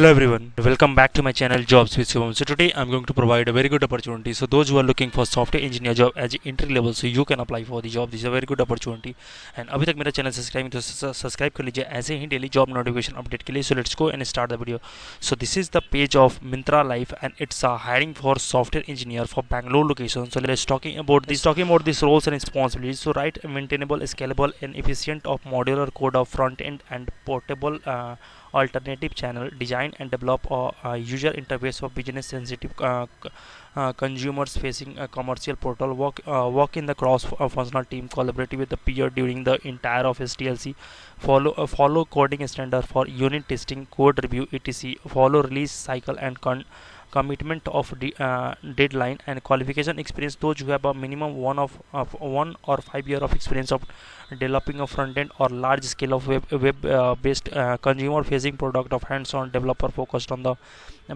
Hello everyone, welcome back to my channel Jobs with Shivam. So today I'm going to provide a very good opportunity. So those who are looking for software engineer job as entry level, so you can apply for the job. This is a very good opportunity. And अभी तक मेरा channel subscribe तो subscribe कर लीजिए ऐसे ही daily job notification update के लिए. So let's go and start the video. So this is the page of Myntra Life and it's hiring for software engineer for Bangalore location. So let's talking about these roles and responsibilities. So write a maintainable, scalable and efficient of modular code of front end and portable alternative channel, design and develop a user interface for business sensitive consumers facing a commercial portal, work in the cross functional team, collaborate with the peer during the entire of SDLC, follow coding standard for unit testing, code review, etc., follow release cycle and commitment of deadline and qualification experience. Those who have a minimum of 1 or 5 year of experience of developing a front end or large scale of web based consumer facing product of hands on developer focused on the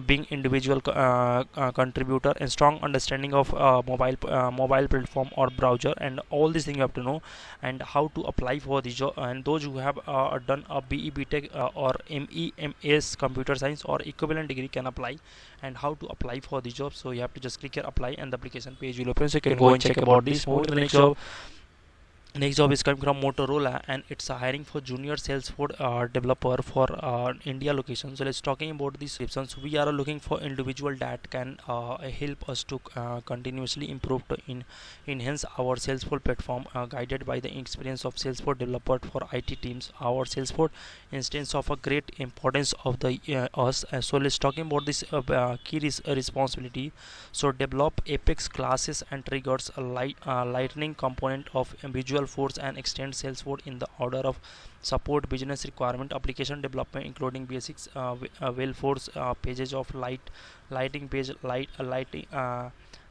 being individual contributor and strong understanding of mobile platform or browser, and all these things you have to know and how to apply for the job. And those who have done a BE BTech or MEMS computer science or equivalent degree can apply, and how to apply for the job. So you have to just click here apply and the application page will open, so you can go and check about this. Move to the next job. Next job is coming from Motorola and it's hiring for junior Salesforce developer for India location. So let's talking about these descriptions. We are looking for individual that can help us to continuously improve to enhance our Salesforce platform, guided by the experience of Salesforce developer for IT teams. Our Salesforce instance of a great importance of the us. So let's talking about this key responsibility. So develop Apex classes and triggers a lightning component of Visual Force and extend Salesforce in the order of support business requirement. Application development including basics Wellforce pages of lighting page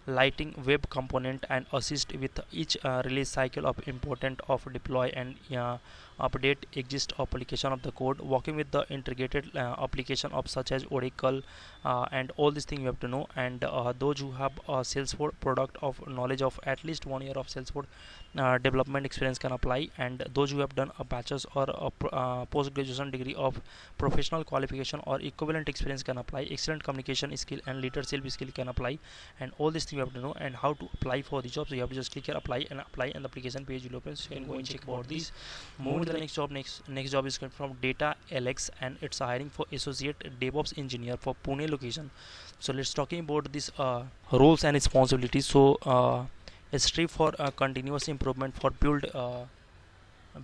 lighting web component and assist with each release cycle of important of deploy and update exist application of the code, working with the integrated application of such as Oracle, and all these things you have to know. And those who have Salesforce product of knowledge of at least 1 year of Salesforce development experience can apply, and those who have done a bachelor's or a post graduation degree of professional qualification or equivalent experience can apply. Excellent communication skill and leadership skill can apply, and all these things you have to know and how to apply for the job. So you have to just click here apply and the application page will open, so you can go and check about this. Moving to the next job. Next job is coming from Data Alex and it's hiring for associate DevOps engineer for Pune location. So let's talking about this roles and responsibilities. So strive for continuous improvement for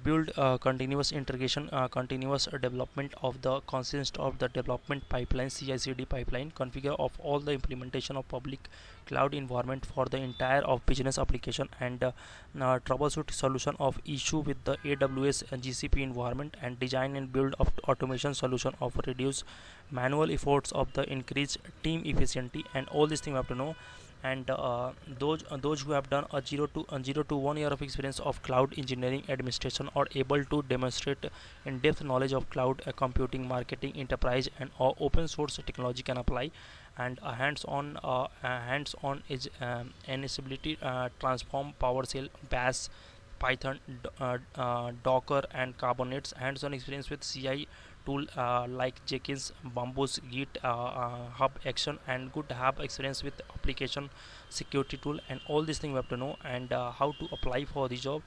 build continuous integration, continuous development of the consist of the development pipeline, CI/CD pipeline, configure of all the implementation of public cloud environment for the entire of business application, and troubleshoot solution of issue with the AWS and GCP environment, and design and build of automation solution of reduce manual efforts of the increased team efficiency, and all these things you have to know. And those who have done a 0 to 1 year of experience of cloud engineering administration are able to demonstrate in-depth knowledge of cloud computing, marketing, enterprise and open source technology can apply. And a hands-on is enability transform PowerShell, Bash, Python, Docker and Kubernetes. Hands-on experience with CI tool like Jenkins, Bamboo's, Git, Hub Action, and good have experience with application security tool, and all these things we have to know. And how to apply for the job.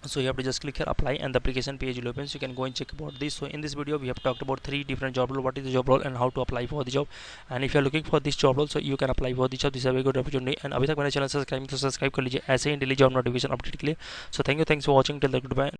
So you have to just click here apply and the application page will open, so you can go and check about this. So in this video we have talked about 3 different job role, what is the job role and how to apply for the job. And if you are looking for this job role, so you can apply for the job. This is a very good opportunity. And अभी तक मेरे channel subscribe कर लीजिए ऐसे ही daily job notification update के लिए. So thanks for watching till the goodbye.